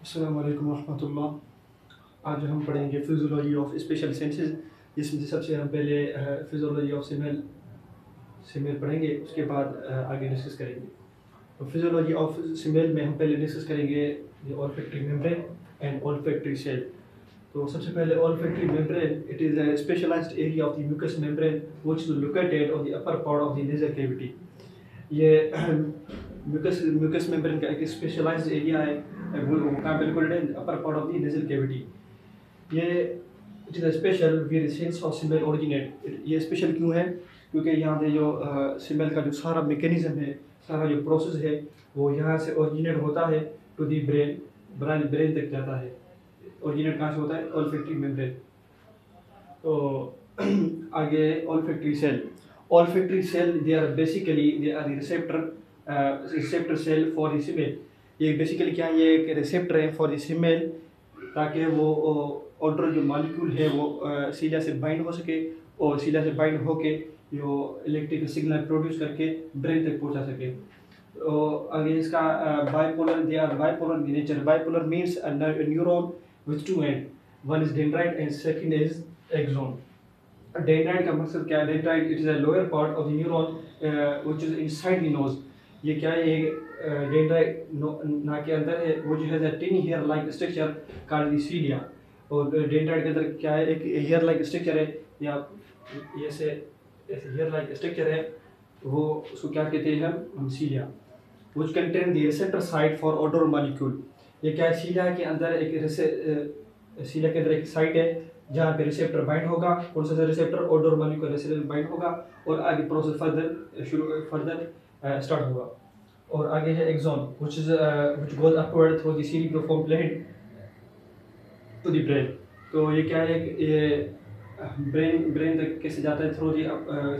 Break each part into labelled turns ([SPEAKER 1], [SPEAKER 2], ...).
[SPEAKER 1] अस्सलाम वालेकुम रहमतुल्लाह। आज हम पढ़ेंगे फिजियोलॉजी ऑफ स्पेशल सेंसेस, जिसमें से सबसे हम पहले फिजियोलॉजी ऑफ स्मेल पढ़ेंगे, उसके बाद आगे डिस्कस करेंगे। तो फिजियोलॉजी ऑफ स्मेल में हम पहले डिस्कस करेंगे olfactory membrane and olfactory cell. तो सबसे पहले olfactory membrane, it is a specialised area of the mucous membrane which is located on the upper part of the nasal cavity. ये mucous membrane का एक स्पेशलाइज्ड एरिया है, वो कहाँ पे लोकेटेड है? Upper part of the nasal cavity. ये it is special where sense of smell originate. ये स्पेशल क्यों है? क्योंकि यहाँ पे जो स्मेल का जो सारा मैकेनिज्म है, सारा जो प्रोसेस है, वो यहाँ से ओरिजिनेट होता है टू दी ब्रेन तक जाता है। ओरिजिनेट कहाँ से होता है? Olfactory membrane. तो आगे olfactory cell. Olfactory cell they are receptor cell for the smell. ये बेसिकली क्या है? ये एक रिसेप्टर है फॉर द स्मेल, ताकि वो ऑर्डर जो मॉलिक्यूल है वो सीलिया से बाइंड हो सके, और सीलिया से बाइंड होके जो इलेक्ट्रिकल सिग्नल प्रोड्यूस करके ब्रेन तक पहुंचा सके। तो आगे इसका bipolar, they are bipolar in nature. Bipolar means a neuron with two end, one is dendrite and second is axon. Dendrite का मकसद क्या है? Dendrite it is a lower part of the neuron which is inside the nose. ये क्या है? ये dendrite नाक के अंदर है, वो जो है tiny hair like structure called the cilia. और डेंड्राइट के अंदर क्या है? एक हेयर लाइक स्ट्रक्चर है, या ऐसे ऐसे हेयर लाइक स्ट्रक्चर है, वो उसको क्या कहते हैं? हम cilia. Which contain the receptor site for odour molecule. ये क्या है? सीलिया के अंदर सीलिया के अंदर एक साइट है जहाँ पे रिसेप्टर बाइंड होगा। कौन सा receptor? Odour molecule receptor bind होगा, और आगे प्रोसेस फर्दर स्टार्ट होगा। और आगे है axon which goes upward through the cribriform plate to the brain. तो ये क्या है? ये ब्रेन तक कैसे जाता है? Through the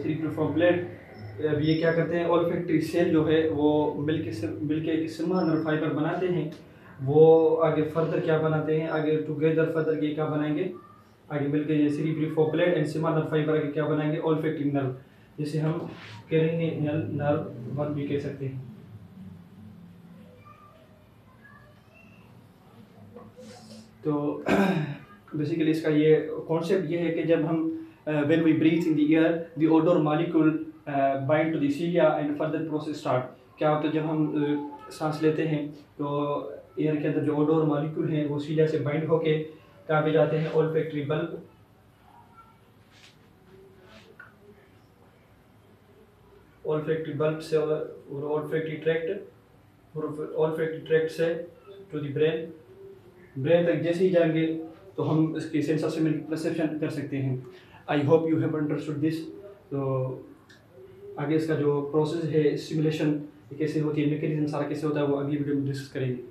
[SPEAKER 1] cribriform plate. अब ये क्या करते हैं? ऑल्फैक्टरी सेल जो है वो मिलके एक सिम्हा नर्व फाइबर बनाते हैं। वो आगे फर्दर क्या बनाते हैं? आगे टुगेदर फर्दर ये क्या बनाएंगे? आगे मिलके ये सेरिब्रोफॉर्म प्लेट एंड सिम्हा नर्व फाइबर आगे क्या बनाएंगे? ऑल्फैक्टरी नर्व, जिसे हम कैरिनियल नर्व 1 भी कह सकते हैं। तो बेसिकली इसका ये कॉन्सेप्ट ये है कि जब हम when we breathe in the air, the odour molecule bind to the cilia and further process start. क्या होता है? जब हम सांस लेते हैं तो एयर के अंदर जो ओडोर मॉलिक्यूल हैं वो सीलिया से बाइंड होके कहाँ पे जाते हैं? ऑल्फैक्टरी बल्ब, ऑल्फैक्टरी बल्ब से और ऑल्फैक्टरी ट्रैक्ट से टू द ब्रेन तक जैसे ही जाएंगे तो हम इसके सेंस ऑफ स्मेल परसेप्शन कर सकते हैं। I hope you have understood this. तो आगे इसका जो प्रोसेस है, सिमुलेशन कैसे होती है, मैकेनिज्म सारा कैसे होता है, वो अगली वीडियो में डिस्कस करेंगे।